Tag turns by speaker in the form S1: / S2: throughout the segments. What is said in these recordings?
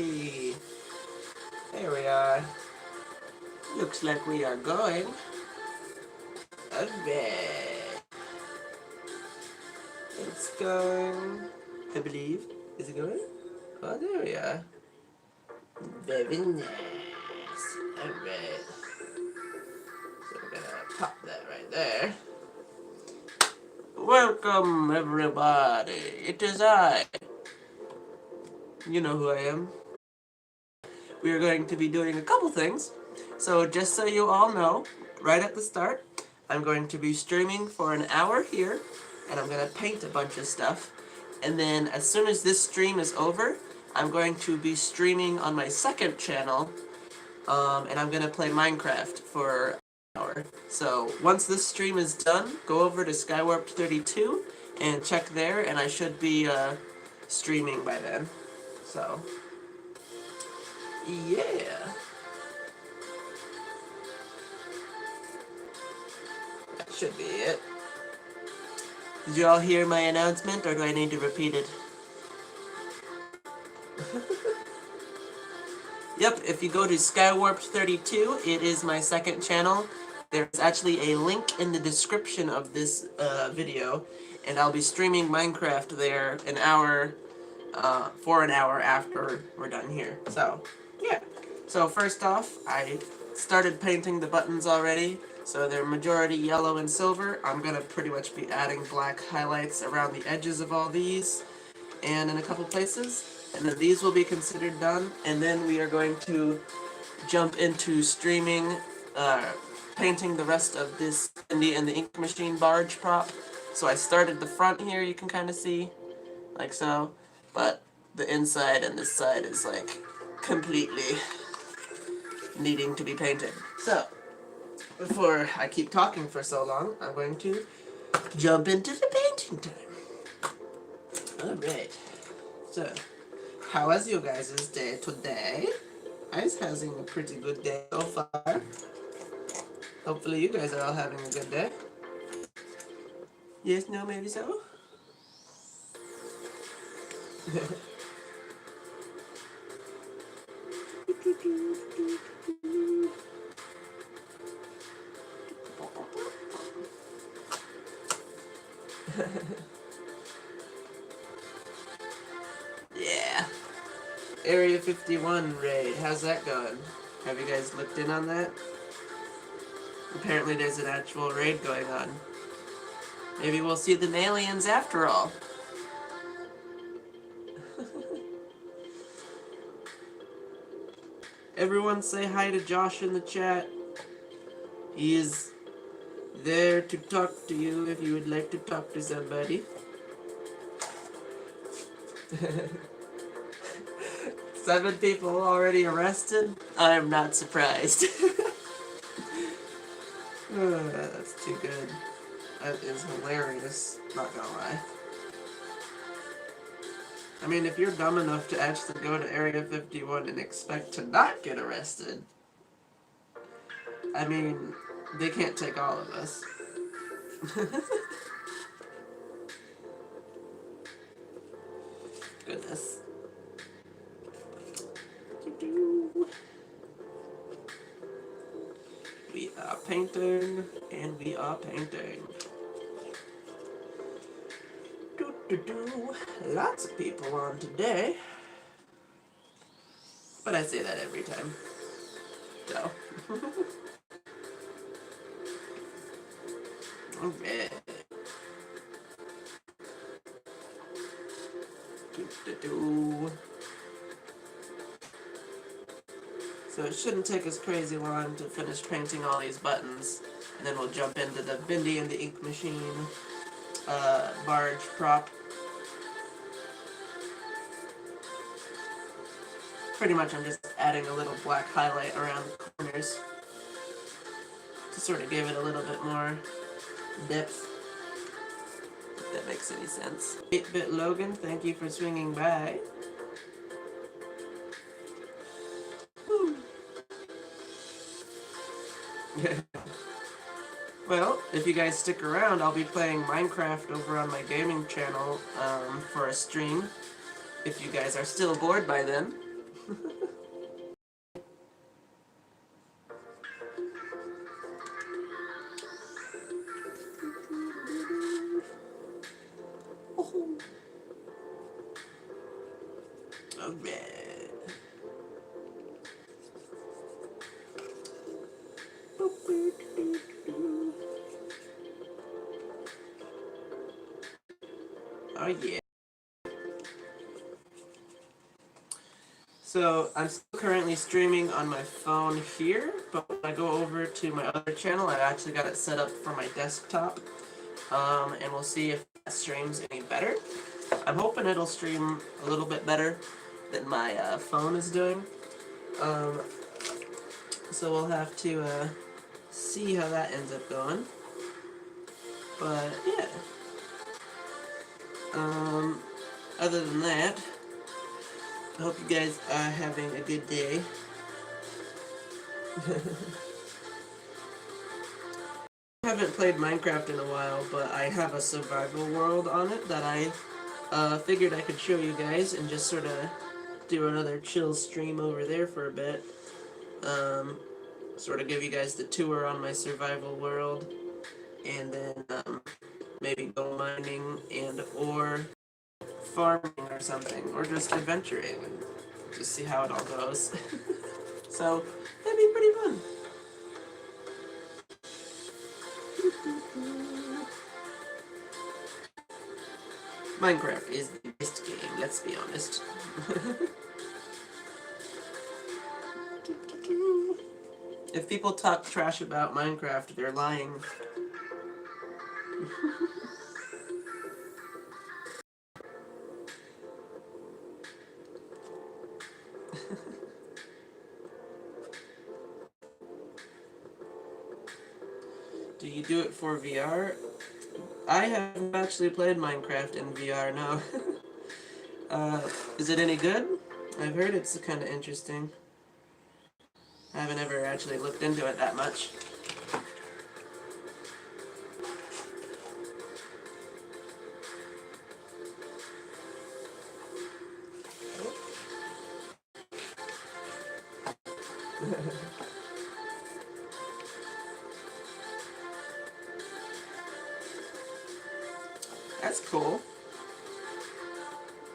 S1: There we are. Looks like we are going. Alright. It's going. I believe. Is it going? Oh, there we are. Very nice. Alright. So we're gonna pop that right there. Welcome, everybody. It is I. You know who I am. We are going to be doing a couple things. So just so you all know, right at the start, I'm going to be streaming for an hour here, and I'm going to paint a bunch of stuff. And then as soon as this stream is over, I'm going to be streaming on my second channel, and I'm going to play Minecraft for an hour. So once this stream is done, go over to Skywarped32 and check there, and I should be streaming by then. So, yeah. That should be it. Did you all hear my announcement, or do I need to repeat it? Yep, if you go to Skywarped32, it is my second channel. There's actually a link in the description of this video, and I'll be streaming Minecraft there for an hour after we're done here. So, yeah. So first off, I started painting the buttons already, so they're majority yellow and silver. I'm gonna pretty much be adding black highlights around the edges of all these, and in a couple places. And then these will be considered done, and then we are going to jump into streaming, painting the rest of this Indy and the Ink Machine barge prop. So I started the front here, you can kind of see, like so, but the inside and this side is like completely needing to be painted. So, before I keep talking for so long, I'm going to jump into the painting time. Alright, so how was you guys' day today? I was having a pretty good day so far. Hopefully you guys are all having a good day. Yes, no, maybe so? Yeah. Area 51 raid, how's that going? Have you guys looked in on that? Apparently there's an actual raid going on. Maybe we'll see the aliens after all. Everyone say hi to Josh in the chat. He is there to talk to you if you would like to talk to somebody. 7 people already arrested? I'm not surprised. That's too good. That is hilarious, not gonna lie. I mean, if you're dumb enough to actually go to Area 51 and expect to not get arrested, I mean, they can't take all of us. Goodness. We are painting, and we are painting. Lots of people on today. But I say that every time. So. Okay. So it shouldn't take us crazy long to finish painting all these buttons, and then we'll jump into the Bindi and the Ink Machine barge prop. Pretty much I'm just adding a little black highlight around the corners to sort of give it a little bit more depth, if that makes any sense. 8-Bit Logan, thank you for swinging by. Well, if you guys stick around, I'll be playing Minecraft over on my gaming channel for a stream, if you guys are still bored by then. Oh. Alright. Oh yeah. So I'm still currently streaming on my phone here, but when I go over to my other channel, I actually got it set up for my desktop, and we'll see if that streams any better. I'm hoping it'll stream a little bit better than my phone is doing. So we'll have to see how that ends up going. But yeah. Other than that, I hope you guys are having a good day. I haven't played Minecraft in a while, but I have a survival world on it that I figured I could show you guys and just sort of do another chill stream over there for a bit. Sort of give you guys the tour on my survival world, and then maybe go mining and or farming or something, or just adventuring and just see how it all goes. So that'd be pretty fun. Minecraft is the best game, let's be honest. If people talk trash about Minecraft, they're lying. Do you do it for VR? I haven't actually played Minecraft in VR, no. Is it any good? I've heard it's kind of interesting. I haven't ever actually looked into it that much. That's cool.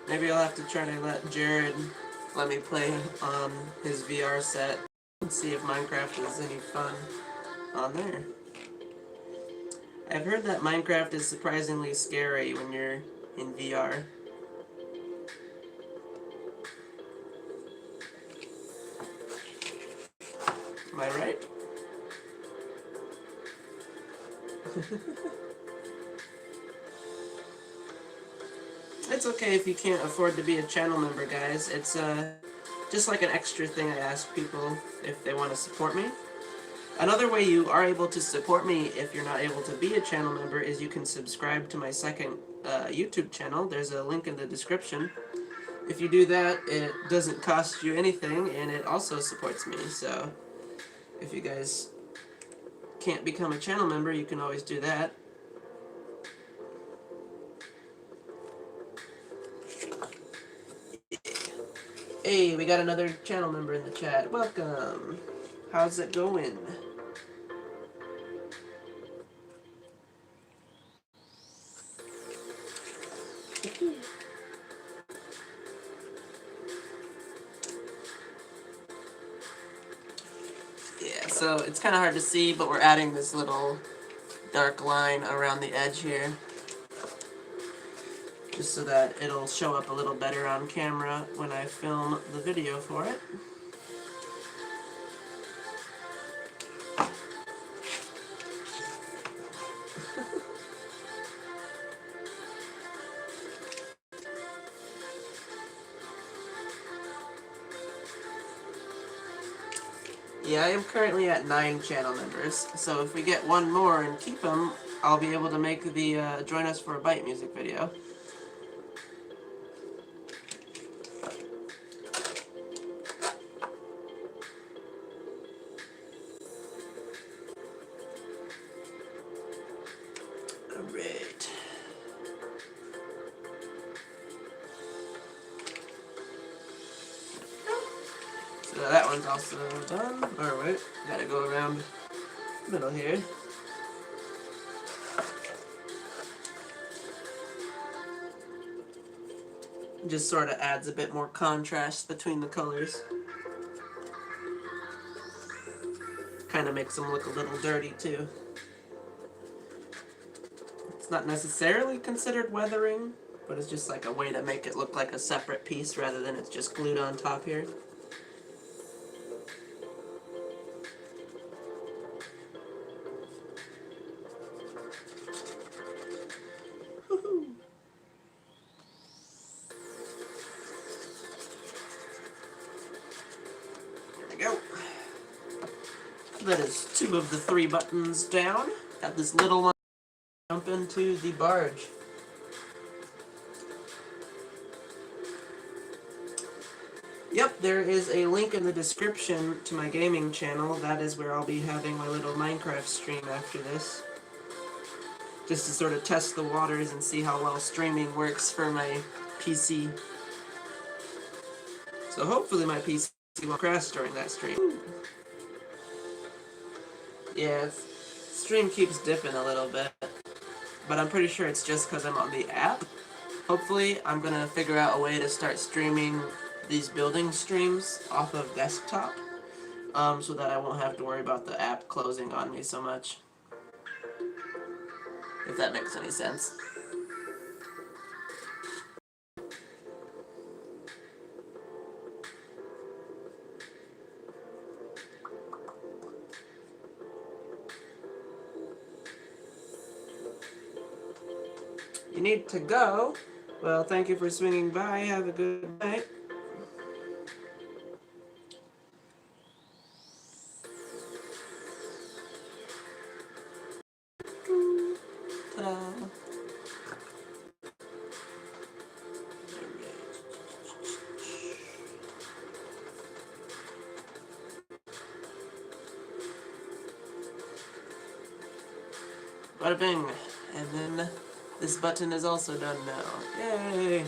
S1: Maybe I'll have to try to let Jared let me play on his VR set and see if Minecraft is any fun on there. I've heard that Minecraft is surprisingly scary when you're in VR. Am I right? It's okay if you can't afford to be a channel member, guys. It's just like an extra thing I ask people if they want to support me. Another way you are able to support me if you're not able to be a channel member is you can subscribe to my second YouTube channel. There's a link in the description. If you do that, it doesn't cost you anything, and it also supports me. So if you guys can't become a channel member, you can always do that. Hey, we got another channel member in the chat. Welcome. How's it going? Yeah, so it's kind of hard to see, but we're adding this little dark line around the edge here, just so that it'll show up a little better on camera when I film the video for it. Yeah, I am currently at 9 channel members, so if we get one more and keep them, I'll be able to make the Join Us for a Bite music video. Alright. So that one's also done. Or wait, gotta go around the middle here. Just sort of adds a bit more contrast between the colors. Kind of makes them look a little dirty too. It's not necessarily considered weathering, but it's just like a way to make it look like a separate piece rather than it's just glued on top here. There we go. That is 2 of the 3 buttons down. Got this little one jump into the barge. Yep, there is a link in the description to my gaming channel. That is where I'll be having my little Minecraft stream after this. Just to sort of test the waters and see how well streaming works for my PC. So hopefully my PC won't crash during that stream. Yeah, stream keeps dipping a little bit. But I'm pretty sure it's just because I'm on the app. Hopefully I'm going to figure out a way to start streaming these building streams off of desktop. So that I won't have to worry about the app closing on me so much. If that makes any sense. You need to go. Well, thank you for swinging by. Have a good night. Ta-da. Bada bing. And then this button is also done now. Yay!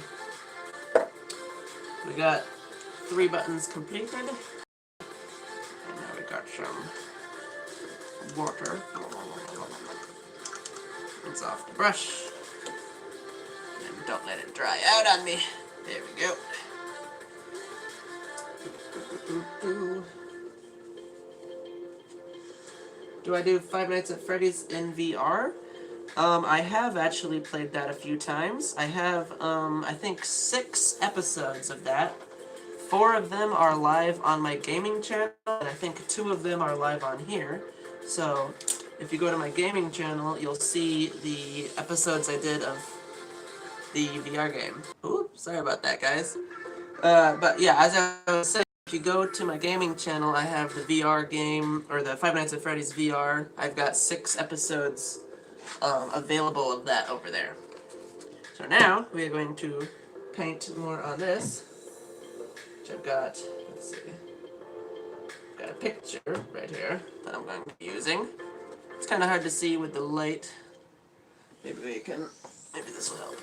S1: We got 3 buttons completed. And now we got some water. Rinse off the brush. And don't let it dry out on me. There we go. Do I do Five Nights at Freddy's in VR? I have actually played that a few times. I have, I think 6 episodes of that. 4 of them are live on my gaming channel, and I think 2 of them are live on here. So, if you go to my gaming channel, you'll see the episodes I did of the VR game. Oops, sorry about that, guys. But yeah, as I was saying, if you go to my gaming channel, I have the VR game, or the Five Nights at Freddy's VR. I've got 6 episodes available of that over there. So now, we are going to paint more on this. Which I've got, let's see, got a picture right here that I'm going to be using. It's kind of hard to see with the light. Maybe this will help.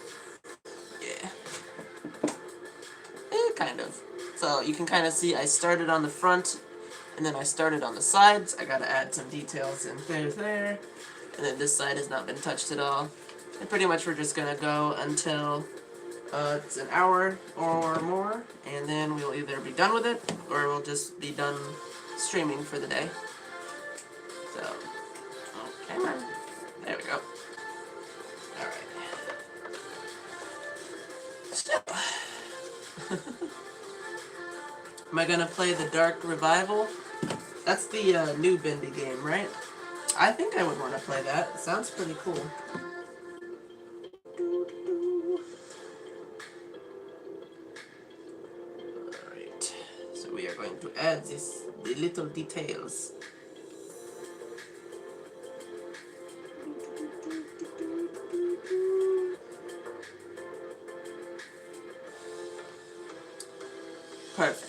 S1: Yeah. Kind of. So you can kind of see I started on the front, and then I started on the sides. I gotta add some details in there. And then this side has not been touched at all. And pretty much we're just gonna go until it's an hour or more, and then we'll either be done with it, or we'll just be done streaming for the day. So, okay, man. There we go. Alright. Still. Am I gonna play the Dark Revival? That's the new Bendy game, right? I think I would want to play that. It sounds pretty cool. Alright, so we are going to add the little details. Perfect.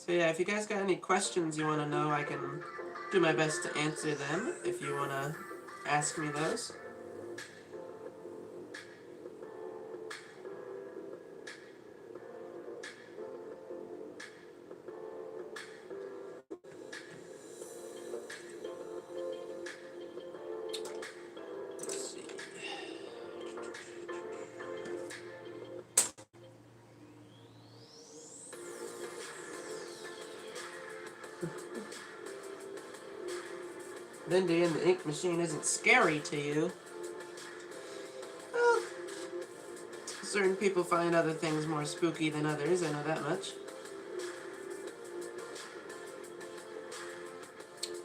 S1: So yeah, if you guys got any questions you want to know, I can do my best to answer them if you want to ask me those. Let's see. Bendy and the Ink Machine isn't scary to you. Well, certain people find other things more spooky than others, I know that much.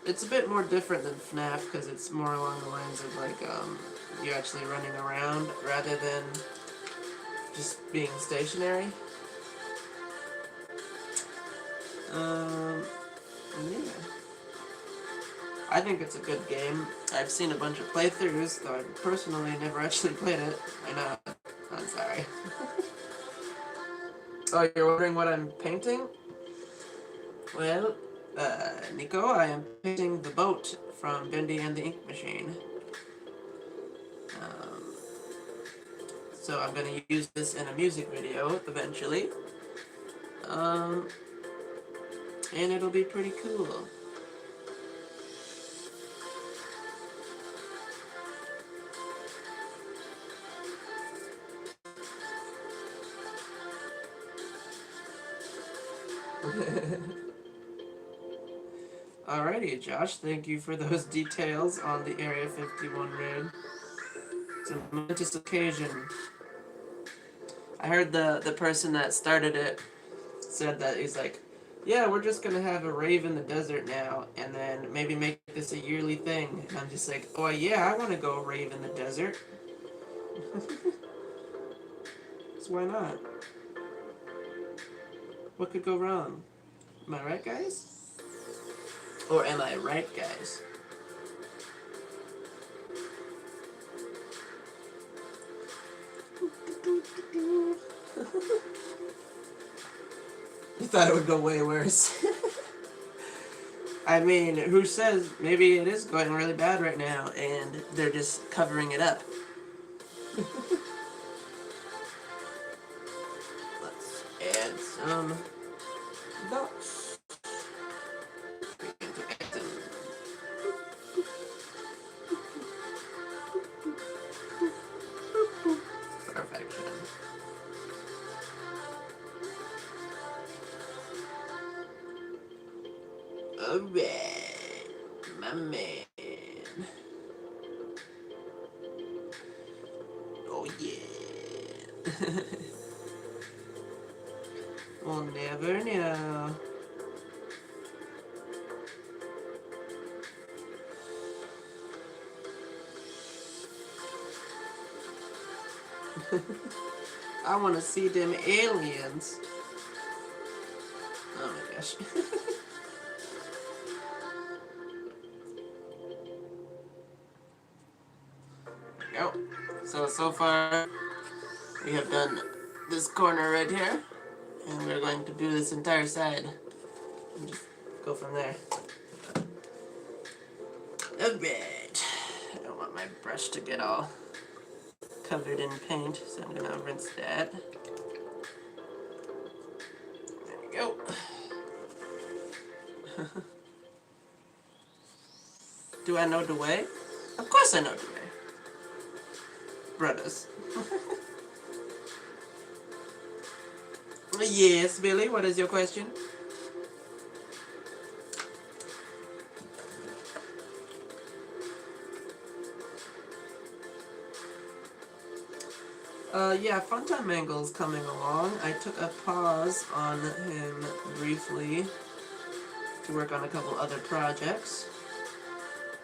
S1: It's a bit more different than FNAF because it's more along the lines of like you're actually running around rather than just being stationary. Yeah. I think it's a good game. I've seen a bunch of playthroughs, though I personally never actually played it. I know. I'm sorry. Oh, you're wondering what I'm painting? Well, Nico, I am painting the boat from Bendy and the Ink Machine. So I'm going to use this in a music video eventually. And it'll be pretty cool. Alrighty, Josh, thank you for those details on the Area 51 raid. It's a momentous occasion. I heard the person that started it said that he's like, yeah, we're just gonna have a rave in the desert now, and then maybe make this a yearly thing. And I'm just like, oh yeah, I want to go rave in the desert. So why not? What could go wrong? Am I right, guys? Or am I right, guys? You thought it would go way worse. I mean, who says maybe it is going really bad right now and they're just covering it up? Let's add some dots. Perfection. Alright, my man. Oh yeah. We'll never know. I want to see them aliens. Oh my gosh. Go. So far, we have done this corner right here, and we're going to do this entire side, and just go from there. Alright. I don't want my brush to get all covered in paint, so I'm gonna rinse that. There we go. Do I know the way? Of course I know the way. Brothers. Yes, Billy, what is your question? Yeah, Funtime Mangle's coming along. I took a pause on him briefly to work on a couple other projects,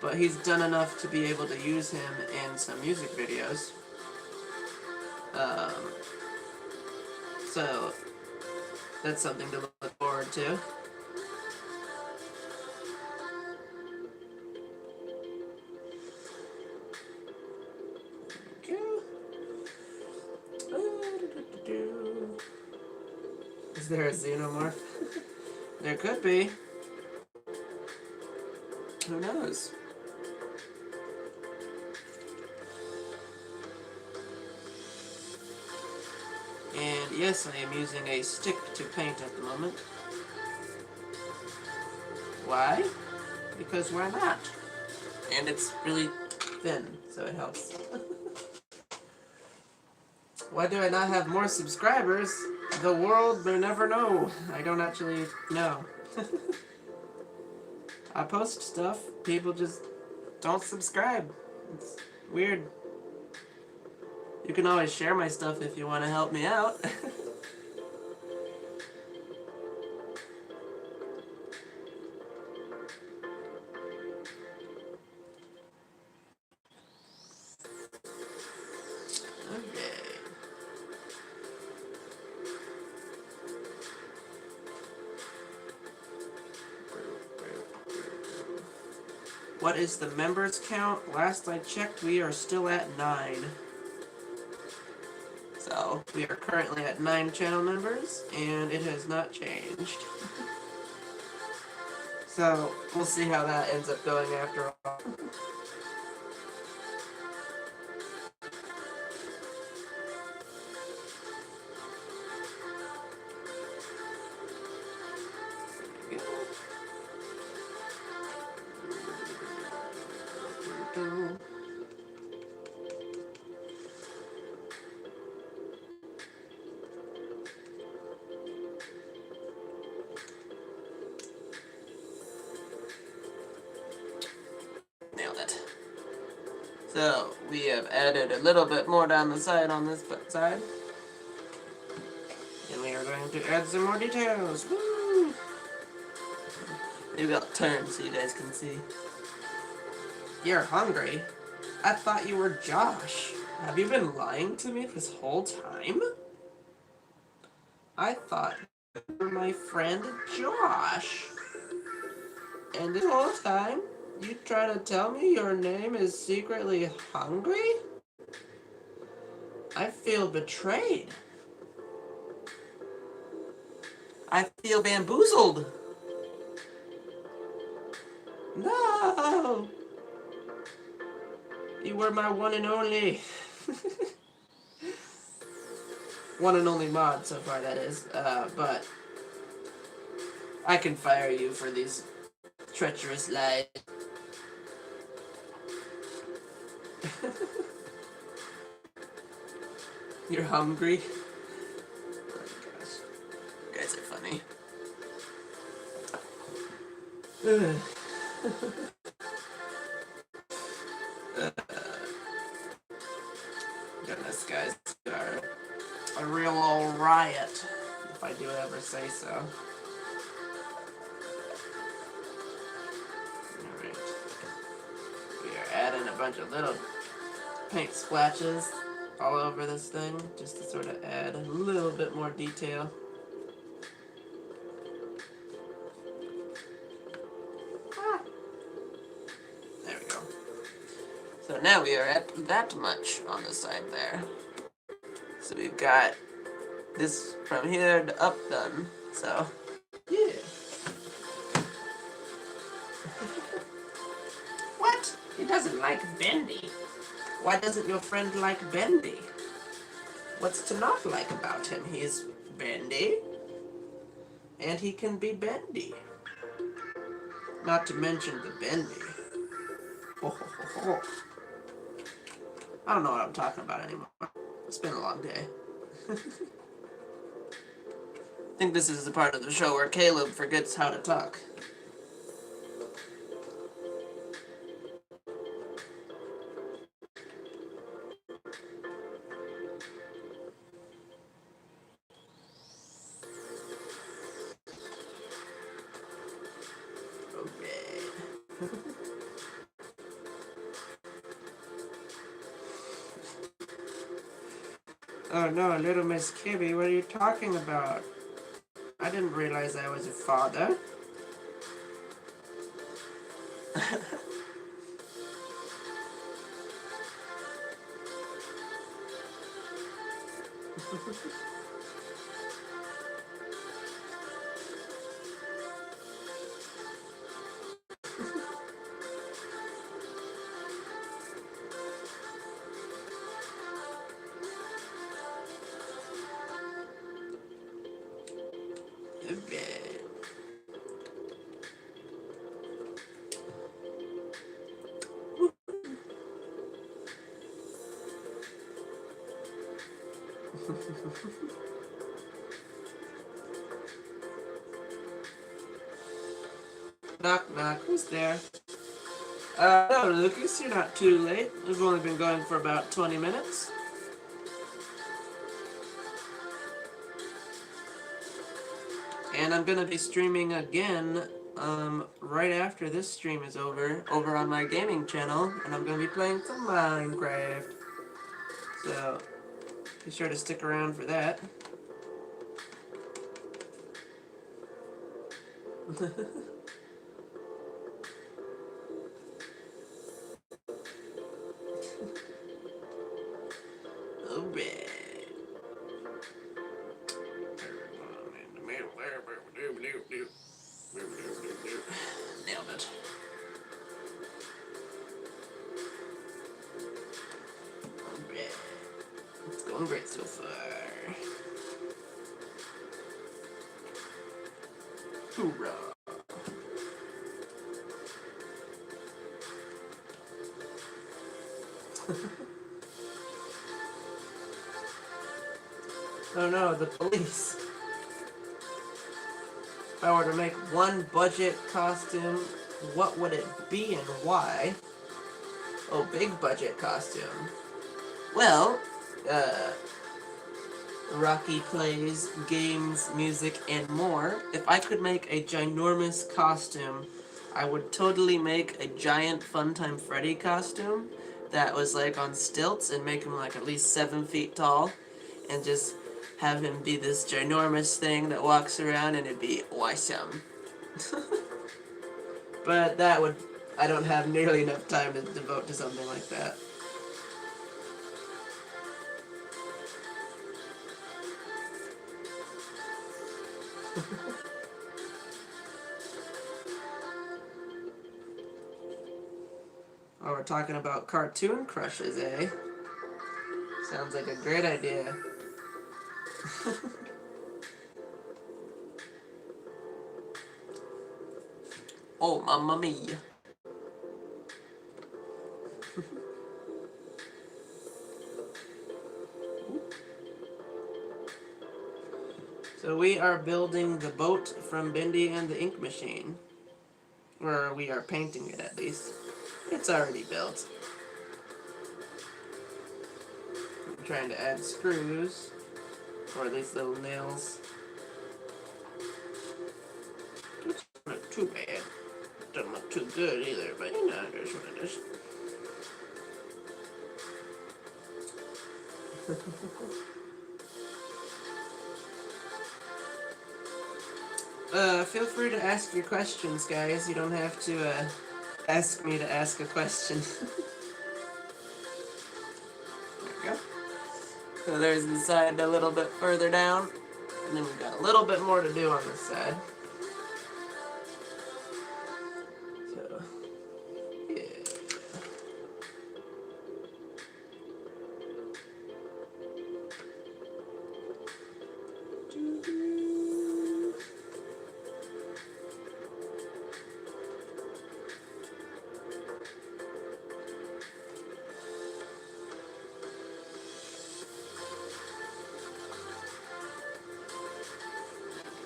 S1: but he's done enough to be able to use him in some music videos. So that's something to look forward to. Is there a xenomorph? There could be. Who knows? And yes, I am using a stick to paint at the moment. Why? Because why not? And it's really thin, so it helps. Why do I not have more subscribers? The world may never know. I don't actually know. I post stuff, people just don't subscribe. It's weird. You can always share my stuff if you want to help me out. Okay. What is the members count? Last I checked, we are still at 9. So, we are currently at 9 channel members, and it has not changed. So, we'll see how that ends up going after all. Nailed it. So, we have added a little bit more down the side on this side. And we are going to add some more details. Woo! Maybe I'll turn so you guys can see. You're hungry? I thought you were Josh. Have you been lying to me this whole time? I thought you were my friend Josh. And this whole time, you try to tell me your name is secretly Hungry? I feel betrayed. I feel bamboozled. No! You were my one and only. One and only mod so far, that is. But I can fire you for these treacherous lies. You're hungry? Oh my gosh. You guys are funny. Goodness, guys. Are a real old riot, if I do ever say so. Alright. We are adding a bunch of little paint splashes all over this thing, just to sort of add a little bit more detail. There we go. So now we are at that much on the side there. So we've got this from here to up done. So, yeah. What? He doesn't like Bendy. Why doesn't your friend like Bendy? What's to not like about him? He's bendy, and he can be bendy. Not to mention the bendy. Ho, ho, ho, ho. I don't know what I'm talking about anymore. It's been a long day. I think this is the part of the show where Caleb forgets how to talk. Oh no, little Miss Kibby, what are you talking about? I didn't realize I was a father. Knock, knock. Who's there? No, Lucas, you're not too late. We've only been going for about 20 minutes. And I'm gonna be streaming again, right after this stream is over on my gaming channel, and I'm gonna be playing some Minecraft. So, be sure to stick around for that. Alright. Nailed it. Alright. It's going great so far. Hoorah. Oh no, the police. If I were to make one budget costume, what would it be and why? Oh, big budget costume. Well, Rocky plays games, music, and more. If I could make a ginormous costume, I would totally make a giant Funtime Freddy costume that was like on stilts and make him like at least 7 feet tall and just have him be this ginormous thing that walks around and it'd be awesome. But that would, I don't have nearly enough time to devote to something like that. Oh, we're talking about cartoon crushes, eh? Sounds like a great idea. Oh, mamma mia. So we are building the boat from Bendy and the Ink Machine. Or we are painting it at least. It's already built. I'm trying to add screws. Or at least little nails. It's not too bad. Doesn't look too good either, but you know, it is what it is. Feel free to ask your questions, guys. You don't have to, ask me to ask a question. There we go. So there's the side a little bit further down. And then we've got a little bit more to do on this side. So, yeah.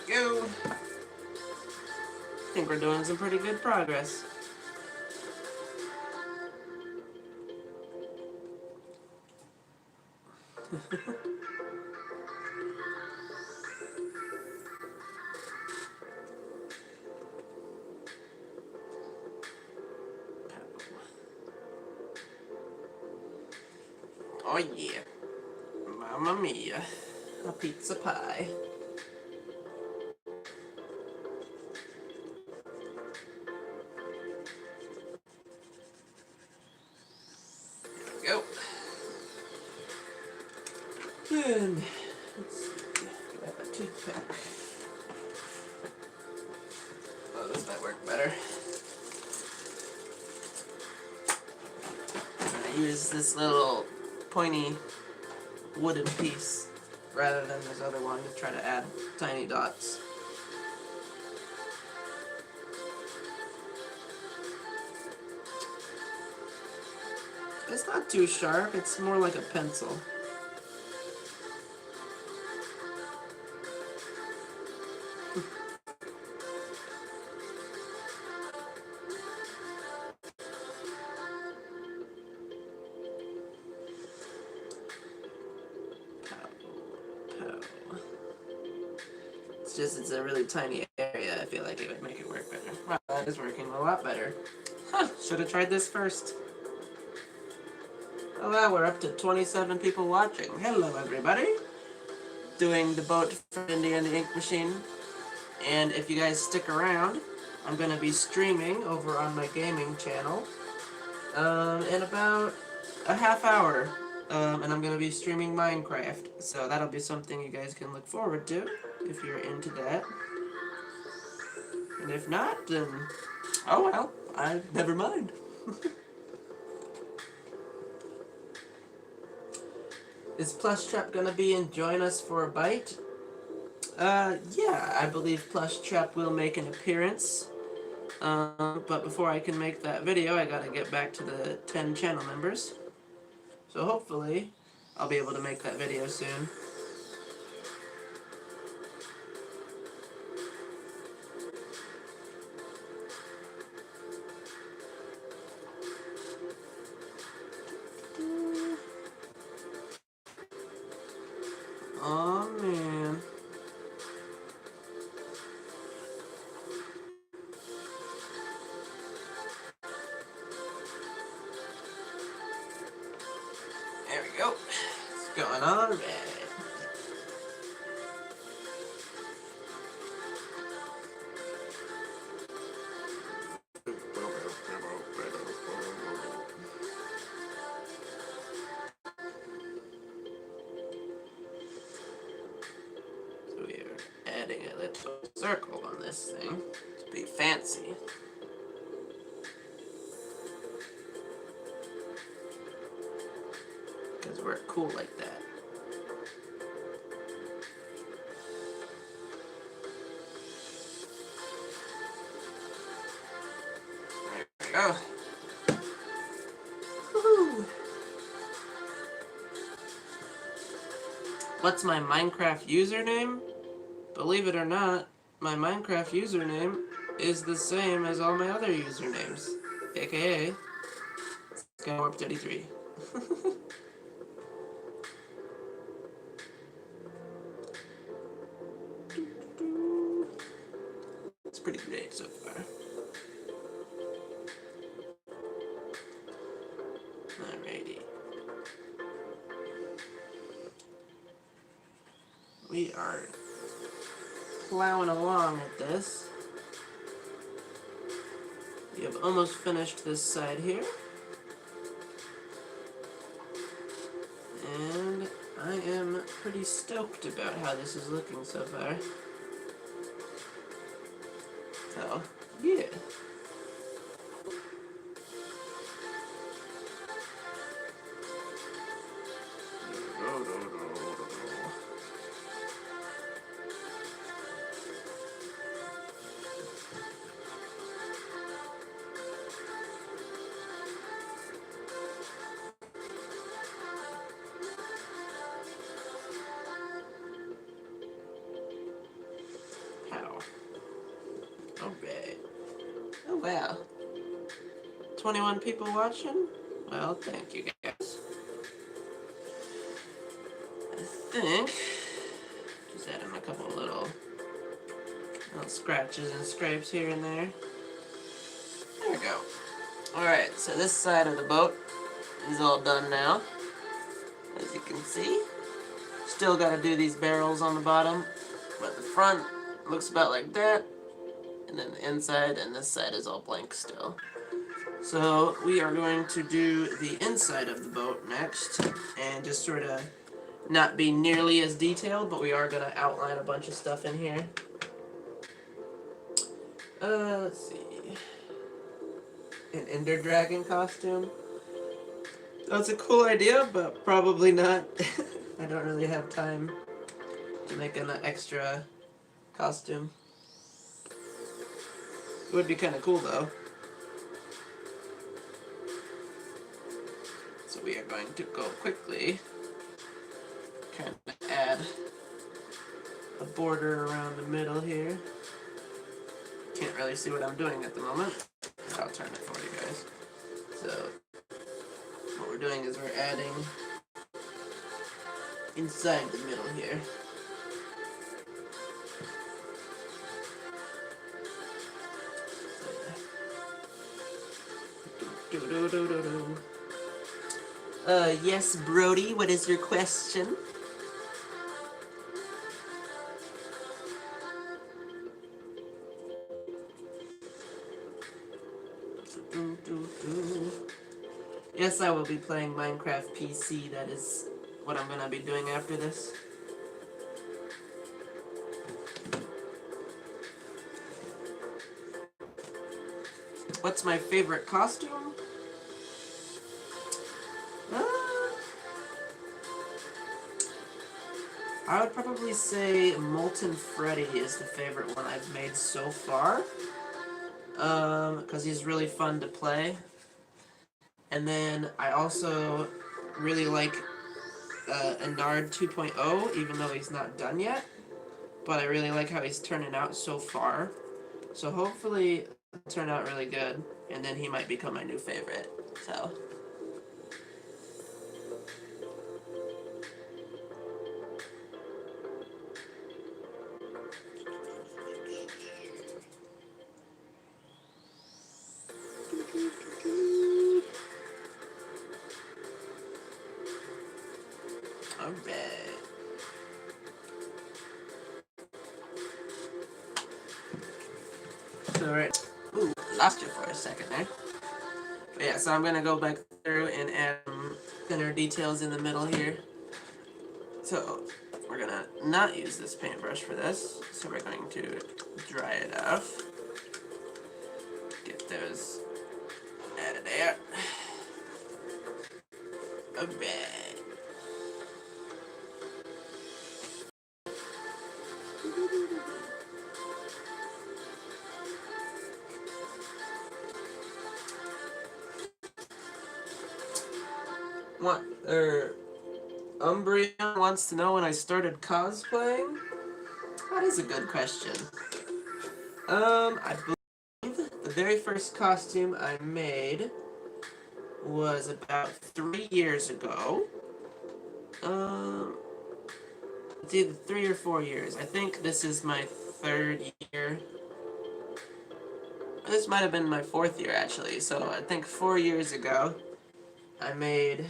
S1: Go. I think we're doing some pretty good progress. Oh yeah. Mamma mia. A pizza pie. Go. And let's grab a toothpick. Oh, this might work better. I'm gonna use this little pointy wooden piece rather than this other one to try to add tiny dots. It's not too sharp, it's more like a pencil. just it's a really tiny area. I feel like it would make it work better. Wow, that is working a lot better. Huh, should have tried this first. Oh wow, we're up to 27 people watching. Hello everybody. Doing the boat for Indy and the Ink Machine. And if you guys stick around, I'm going to be streaming over on my gaming channel in about a half hour. And I'm going to be streaming Minecraft. So that'll be something you guys can look forward to if you're into that. And if not, then oh well, never mind. Is Plushtrap gonna be and join us for a bite? Yeah, I believe Plushtrap will make an appearance. But before I can make that video, I gotta get back to the 10 channel members. So hopefully, I'll be able to make that video soon. Oh man. There we go. What's going on? So we are adding a little circle on this thing to be fancy. Because we're cool like that. There we go. Woohoo! What's my Minecraft username? Believe it or not, my Minecraft username is the same as all my other usernames, aka SkyWarp33. It's pretty great so far. Alrighty. We are plowing along at this. We have almost finished this side here. And I am pretty stoked about how this is looking so far. So, yeah. How? Alright. Oh wow. 21 people watching? Well, thank you guys. I think just adding a couple little scratches and scrapes here and there. There we go. Alright, so this side of the boat is all done now. As you can see. Still gotta do these barrels on the bottom, but the front looks about like that. And then the inside and this side is all blank still. So we are going to do the inside of the boat next and just sort of not be nearly as detailed, but we are going to outline a bunch of stuff in here. Let's see. An Ender Dragon costume. That's a cool idea, but probably not. I don't really have time to make an extra costume. It would be kind of cool though. So we are going to go quickly, kind of add a border around the middle here. Can't really see what I'm doing at the moment. I'll turn it for you guys. So what we're doing is we're adding inside the middle here. Do-do-do-do-do. Yes, Brody, what is your question? Do-do-do. Yes, I will be playing Minecraft PC. That is what I'm gonna be doing after this. What's my favorite costume? Uh, I would probably say Molten Freddy is the favorite one I've made so far. Because he's really fun to play. And then I also really like Ennard 2.0, even though he's not done yet. But I really like how he's turning out so far. So hopefully it'll turn out really good, and then he might become my new favorite. So. Alright. Alright. Ooh, lost you for a second there. But yeah, so I'm gonna go back through and add some thinner details in the middle here. So we're gonna not use this paintbrush for this. So we're going to dry it off. Get those out of there. Alright. What? Umbreon wants to know when I started cosplaying? That is a good question. I believe the very first costume I made was about 3 years ago. It's either 3 or 4 years. I think this is my 3rd year. This might have been my 4th year, actually. So I think 4 years ago, I made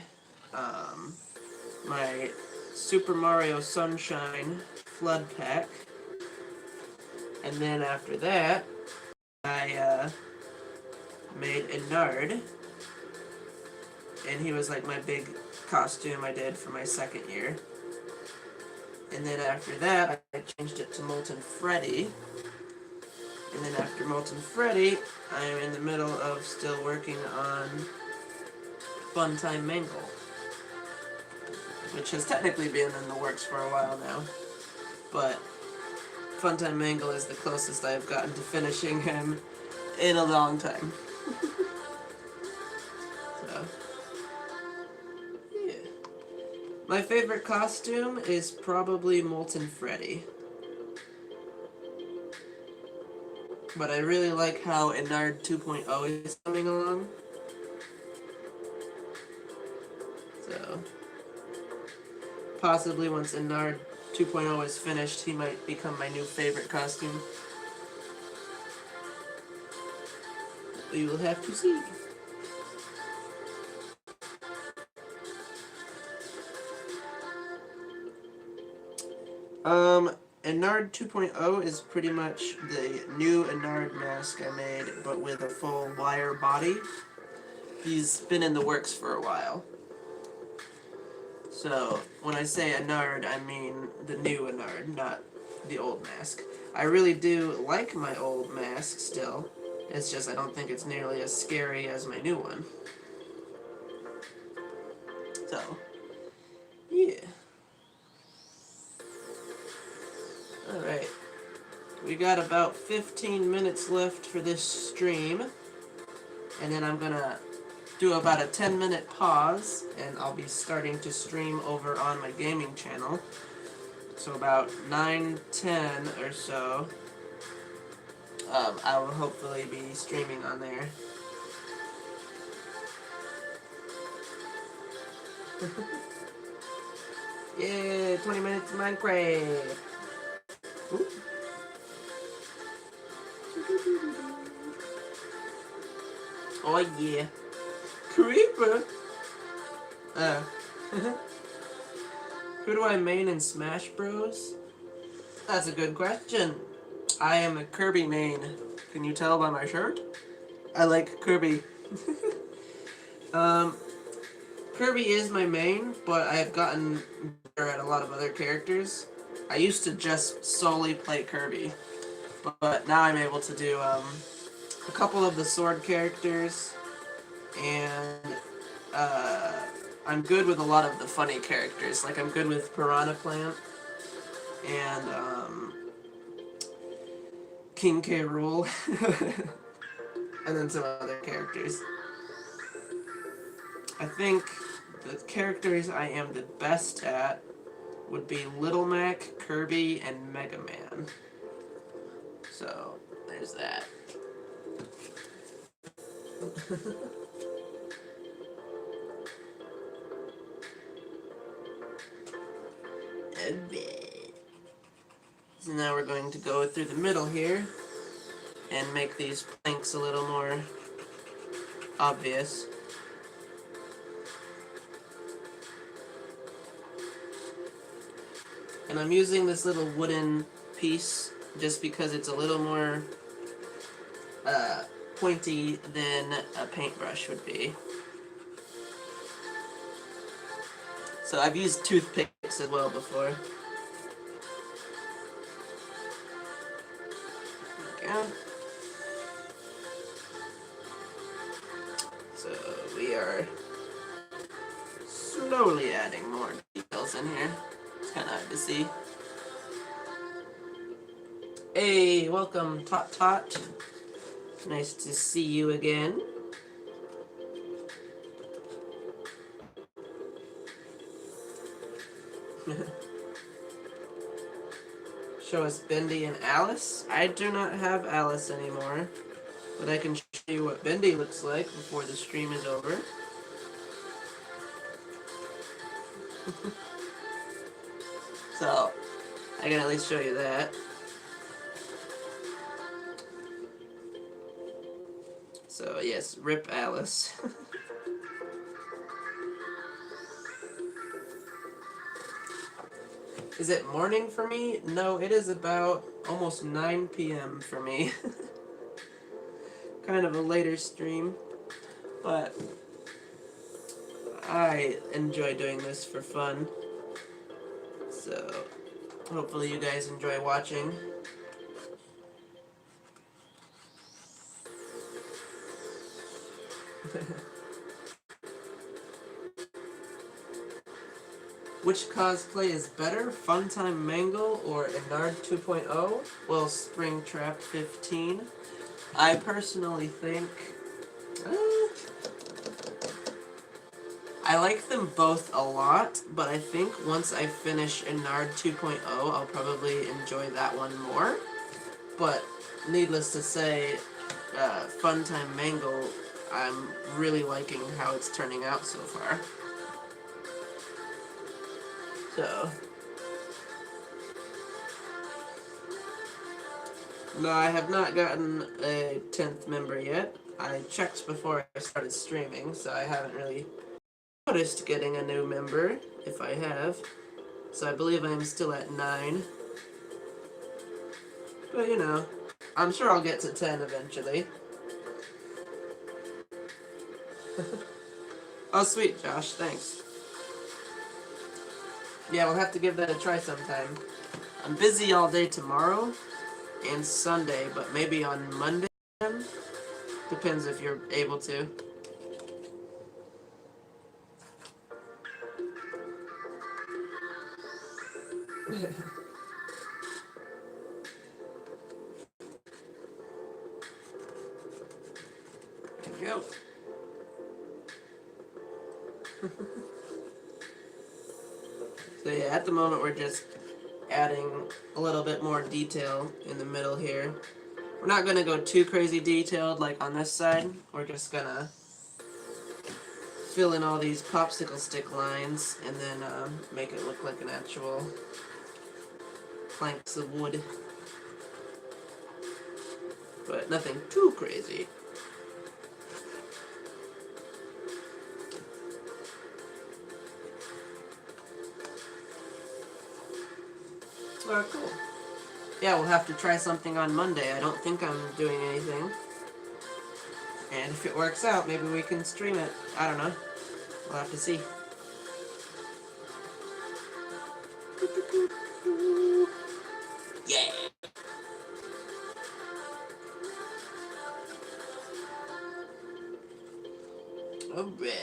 S1: my Super Mario Sunshine Flood Pack. And then after that, I made Ennard. And he was like my big costume I did for my 2nd year. And then after that, I changed it to Molten Freddy. And then after Molten Freddy, I am in the middle of still working on Funtime Mangle, which has technically been in the works for a while now. But Funtime Mangle is the closest I've gotten to finishing him in a long time. So, yeah. My favorite costume is probably Molten Freddy. But I really like how Ennard 2.0 is coming along. So, possibly once Ennard 2.0 is finished, he might become my new favorite costume. We will have to see. Ennard 2.0 is pretty much the new Ennard mask I made, but with a full wire body. He's been in the works for a while. So, when I say Ennard, I mean the new Ennard, not the old mask. I really do like my old mask still. It's just I don't think it's nearly as scary as my new one. So, yeah. Alright. We got about 15 minutes left for this stream. And then I'm gonna do about a 10-minute pause, and I'll be starting to stream over on my gaming channel. So about 9:10 or so, I will hopefully be streaming on there. Yeah, 20 minutes of Minecraft. Ooh. Oh yeah. Creeper? Uh, who do I main in Smash Bros? That's a good question. I am a Kirby main. Can you tell by my shirt? I like Kirby. um, Kirby is my main, but I have gotten better at a lot of other characters. I used to just solely play Kirby, but now I'm able to do a couple of the sword characters, and I'm good with a lot of the funny characters. Like, I'm good with Piranha Plant and King K. Rool, and then some other characters. I think the characters I am the best at would be Little Mac, Kirby, and Mega Man. So, there's that. So now we're going to go through the middle here and make these planks a little more obvious. And I'm using this little wooden piece just because it's a little more pointy than a paintbrush would be. So I've used toothpicks as well before. Okay. So we are slowly adding more details in here. It's kind of hard to see. Hey, welcome Tot Tot. Nice to see you again. Show us Bendy and Alice. I do not have Alice anymore, but I can show you what Bendy looks like before the stream is over. So, I can at least show you that. So, yes, rip Alice. Is it morning for me? No, it is about almost 9 p.m. for me. Kind of a later stream, but I enjoy doing this for fun. So, hopefully you guys enjoy watching. Which cosplay is better, Funtime Mangle or Ennard 2.0? Well, Springtrap 15. I personally think... I like them both a lot, but I think once I finish Ennard 2.0, I'll probably enjoy that one more. But, needless to say, Funtime Mangle, I'm really liking how it's turning out so far. So, no, I have not gotten a 10th member yet. I checked before I started streaming, so I haven't really noticed getting a new member, if I have. So I believe I'm still at 9. But, you know, I'm sure I'll get to 10 eventually. Oh, sweet, Josh, thanks. Yeah, we'll have to give that a try sometime. I'm busy all day tomorrow and Sunday, but maybe on Monday. Depends if you're able to. There you go. So yeah, at the moment we're just adding a little bit more detail in the middle here. We're not going to go too crazy detailed like on this side. We're just going to fill in all these popsicle stick lines and then make it look like an actual planks of wood. But nothing too crazy. Oh, cool. Yeah, we'll have to try something on Monday. I don't think I'm doing anything. And if it works out, maybe we can stream it. I don't know. We'll have to see. Yeah! Alright.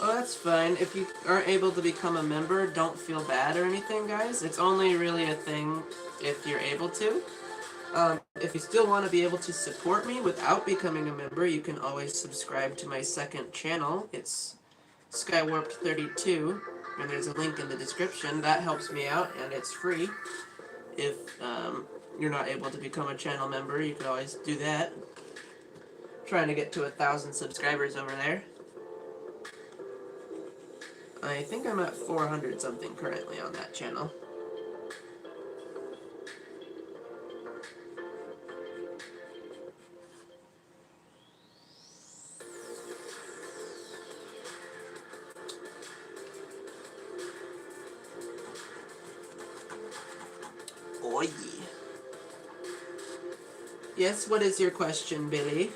S1: Oh, that's fine. If you aren't able to become a member, don't feel bad or anything, guys. It's only really a thing if you're able to. If you still want to be able to support me without becoming a member, you can always subscribe to my second channel. It's Skywarped32, and there's a link in the description. That helps me out, and it's free. If you're not able to become a channel member, you can always do that. Trying to get to 1,000 subscribers over there. I think I'm at 400 something currently on that channel. Oh yeah. Yes, what is your question, Billy?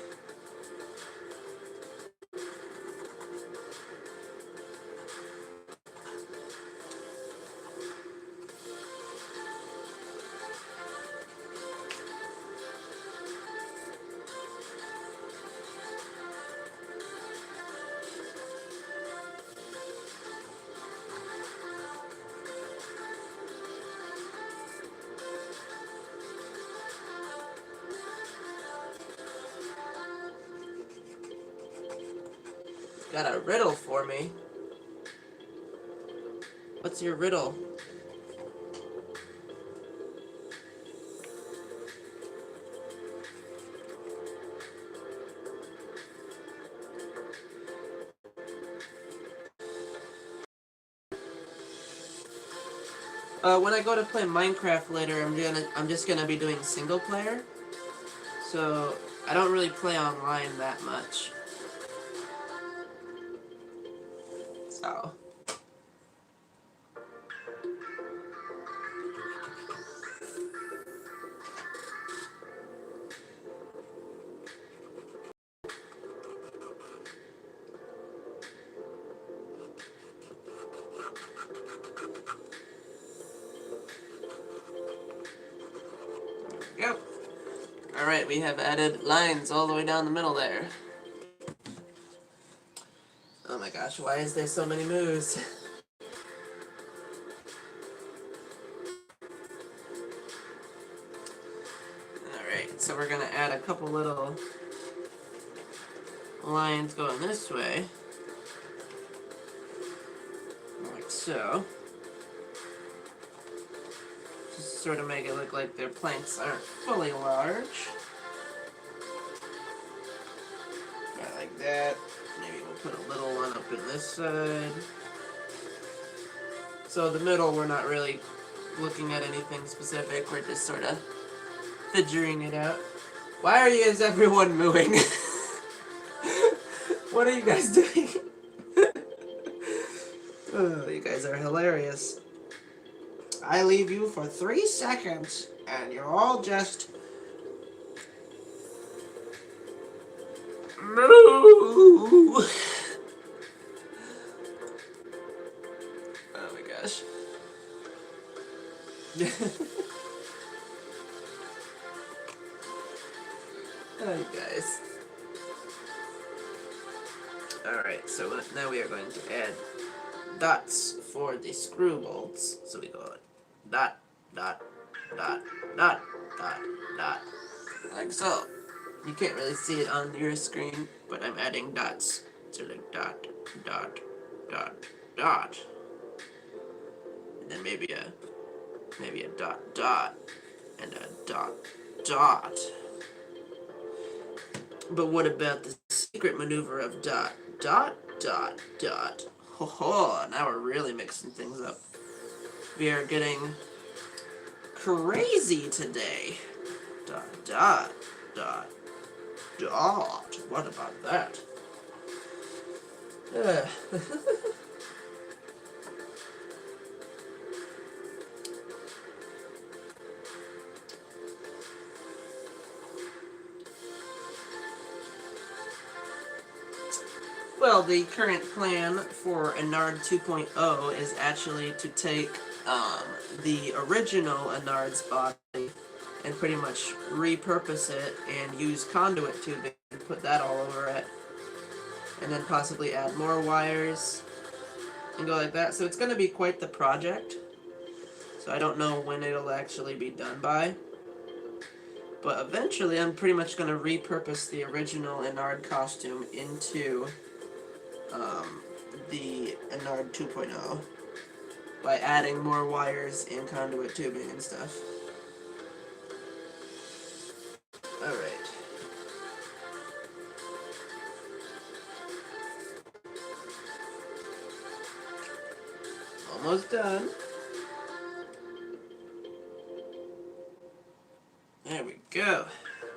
S1: Got a riddle for me. What's your riddle? When I go to play Minecraft later, I'm just gonna be doing single player. So I don't really play online that much. So. Yep. Alright, we have added lines all the way down the middle there. Oh my gosh, why is there so many moves? Alright, so we're gonna add a couple little lines going this way. Like so. Just sort of make it look like their planks aren't fully large. Right, like that. Maybe we'll put a little one up in this side. So the middle, we're not really looking at anything specific. We're just sort of figuring it out. Why is everyone mooing? What are you guys doing? Oh, you guys are hilarious. I leave you for 3 seconds, and you're all just... moo! Oh my gosh. Oh, you guys. Alright, so now we are going to add dots for the screw bolts. So we go dot, dot, dot, dot, dot, dot, like so. You can't really see it on your screen, but I'm adding dots. So like dot, dot, dot, dot. And then maybe a dot, dot, and a dot, dot. But what about the secret maneuver of dot, dot, dot, dot? Ho ho, now we're really mixing things up. We are getting crazy today. Dot, dot, dot, dot. What about that? Well, the current plan for Ennard 2.0 is actually to take the original Ennard's body and pretty much repurpose it and use conduit tubing and put that all over it. And then possibly add more wires and go like that. So it's going to be quite the project. So I don't know when it'll actually be done by. But eventually I'm pretty much going to repurpose the original Ennard costume into the Ennard 2.0 by adding more wires and conduit tubing and stuff. Alright. Almost done. There we go.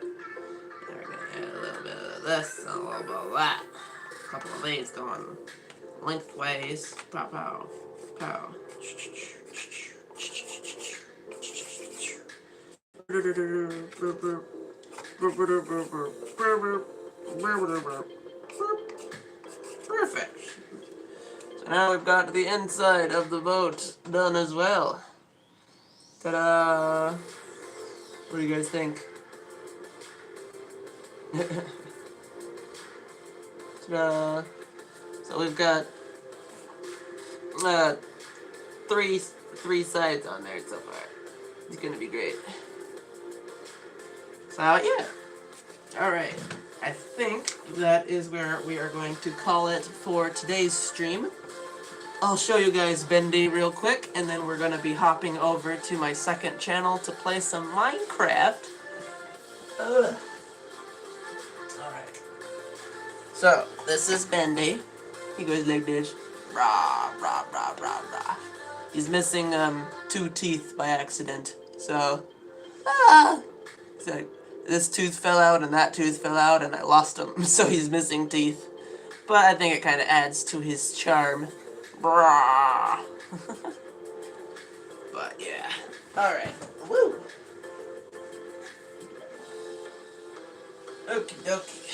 S1: Now we're going to add a little bit of this and a little bit of that. A couple of these going lengthways. Pow, pow, pow. Perfect. So now we've got the inside of the boat done as well. Ta-da! What do you guys think? Ta-da! So we've got three sides on there so far. It's gonna be great. So yeah. Alright. I think that is where we are going to call it for today's stream. I'll show you guys Bendy real quick, and then we're going to be hopping over to my second channel to play some Minecraft. Alright. So, this is Bendy. He goes like this. Rah, rah, rah, rah, rah. He's missing 2 teeth by accident. So, so this tooth fell out and that tooth fell out and I lost him. So he's missing teeth. But I think it kind of adds to his charm. Brah. But yeah. Alright. Woo. Okie dokie.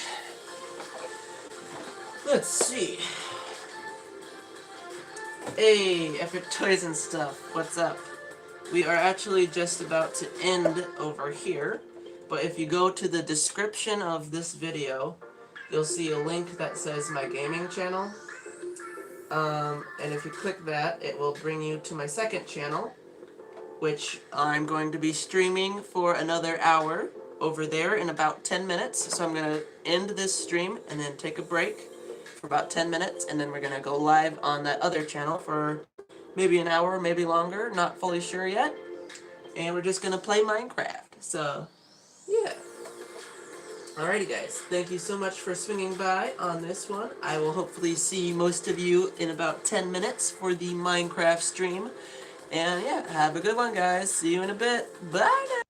S1: Let's see. Hey, Epic Toys and Stuff. What's up? We are actually just about to end over here. But if you go to the description of this video, you'll see a link that says my gaming channel. And if you click that, it will bring you to my second channel, which I'm going to be streaming for another hour over there in about 10 minutes. So I'm going to end this stream and then take a break for about 10 minutes, and then we're going to go live on that other channel for maybe an hour, maybe longer, not fully sure yet. And we're just going to play Minecraft. So, yeah. Alrighty guys, thank you so much for swinging by on this one. I will hopefully see most of you in about 10 minutes for the Minecraft stream. And yeah, have a good one guys. See you in a bit. Bye now.